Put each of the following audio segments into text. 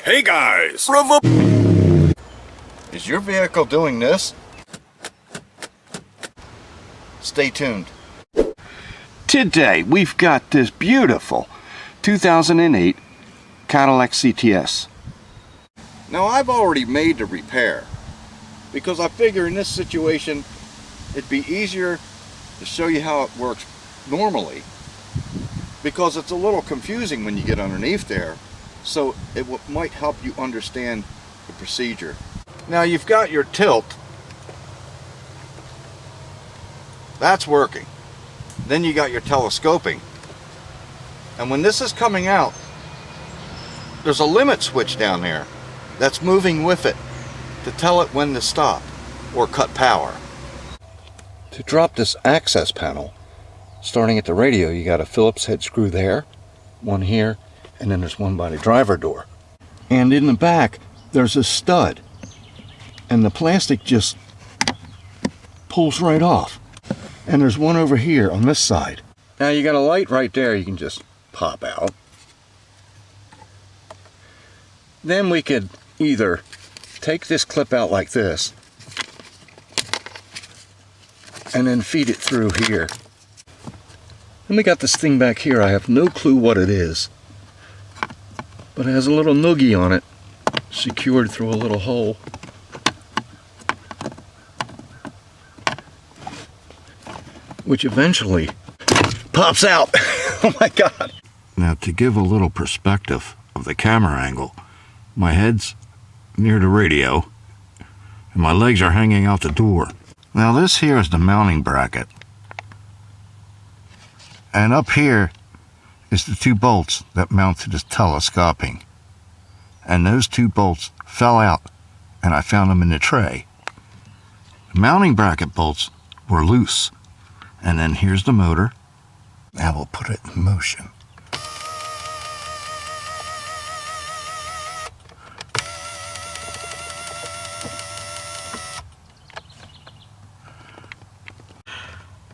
Hey guys! Rev Up! Is your vehicle doing this? Stay tuned. Today we've got this beautiful 2008 Cadillac CTS. Now I've already made the repair because I figure in this situation it'd be easier to show you how it works normally, because it's a little confusing when you get underneath there, so it might help you understand the procedure. Now you've got your tilt. That's working. Then you got your telescoping. And when this is coming out, there's a limit switch down there that's moving with it to tell it when to stop or cut power. To drop this access panel, starting at the radio, you got a Phillips head screw there, one here, and then there's one by the driver door. And in the back, there's a stud. And the plastic just pulls right off. And there's one over here on this side. Now you got a light right there you can just pop out. Then we could either take this clip out like this and then feed it through here. Then we got this thing back here. I have no clue what it is, but it has a little noogie on it secured through a little hole. Which eventually pops out. Oh my God. Now to give a little perspective of the camera angle, my head's near the radio and my legs are hanging out the door. Now this here is the mounting bracket. And up here is the two bolts that mount to this telescoping. And those two bolts fell out and I found them in the tray. The mounting bracket bolts were loose. And then here's the motor. Now we'll put it in motion.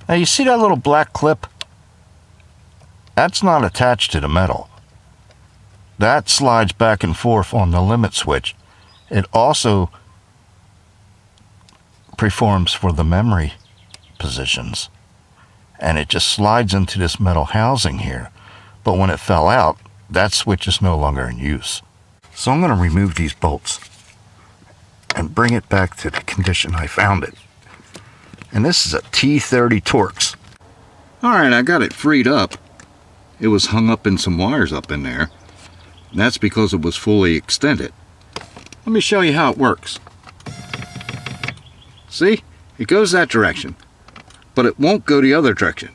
Now you see that little black clip? That's not attached to the metal. That slides back and forth on the limit switch. It also performs for the memory positions. And it just slides into this metal housing here. But when it fell out, that switch is no longer in use. So I'm going to remove these bolts and bring it back to the condition I found it. And this is a T30 Torx. Alright, I got it freed up. It was hung up in some wires up in there. And that's because it was fully extended. Let me show you how it works. See? It goes that direction, but it won't go the other direction.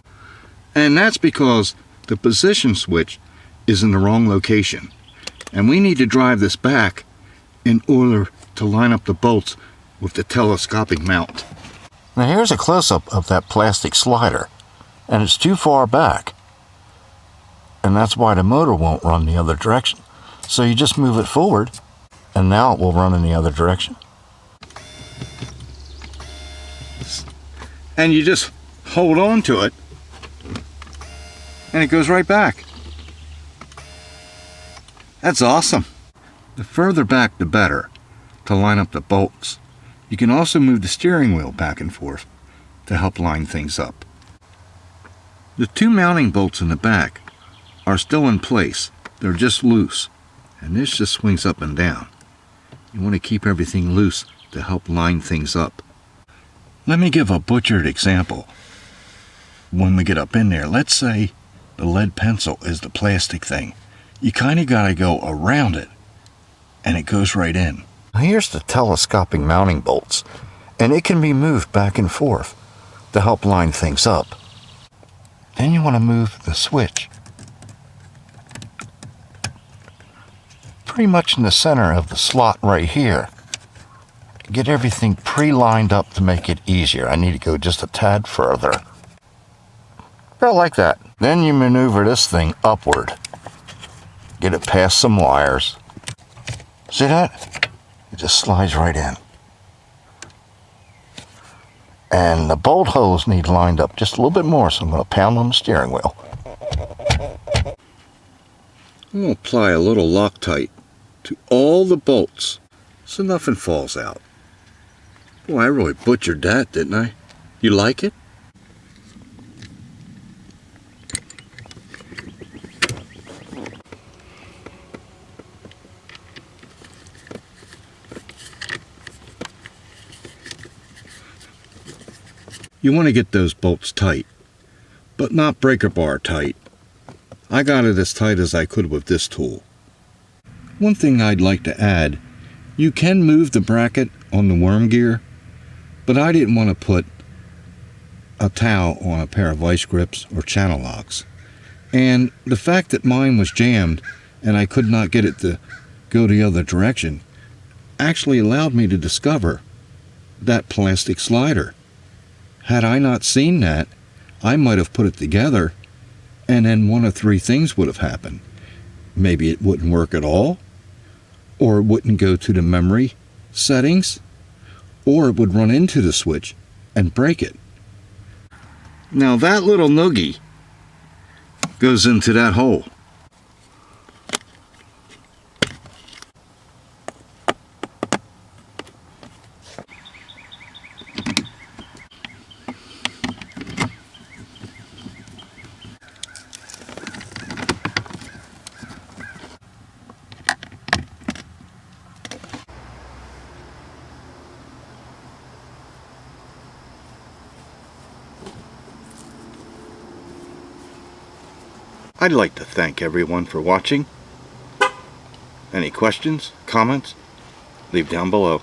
And that's because the position switch is in the wrong location. And we need to drive this back in order to line up the bolts with the telescopic mount. Now here's a close-up of that plastic slider, and it's too far back. And that's why the motor won't run the other direction. So you just move it forward, and now it will run in the other direction. And you just hold on to it and it goes right back. That's awesome. The further back the better to line up the bolts. You can also move the steering wheel back and forth to help line things up. The two mounting bolts in the back are still in place. They're just loose, and this just swings up and down. You want to keep everything loose to help line things up. Let me give a butchered example. When we get up in there, let's say the lead pencil is the plastic thing. You kind of got to go around it, and it goes right in. Here's the telescoping mounting bolts, and it can be moved back and forth to help line things up. Then you want to move the switch pretty much in the center of the slot right here. Get everything pre-lined up to make it easier. I need to go just a tad further. About like that. Then you maneuver this thing upward. Get it past some wires. See that? It just slides right in. And the bolt holes need lined up just a little bit more, so I'm going to pound on the steering wheel. I'm going to apply a little Loctite to all the bolts so nothing falls out. Boy, I really butchered that, didn't I? You like it? You want to get those bolts tight, but not breaker bar tight. I got it as tight as I could with this tool. One thing I'd like to add, you can move the bracket on the worm gear, but I didn't want to put a towel on a pair of vice grips or channel locks. And the fact that mine was jammed and I could not get it to go the other direction actually allowed me to discover that plastic slider. Had I not seen that, I might have put it together and then one of three things would have happened. Maybe it wouldn't work at all, or it wouldn't go to the memory settings, or it would run into the switch and break it. Now that little noogie goes into that hole. I'd like to thank everyone for watching. Any questions, comments, leave down below.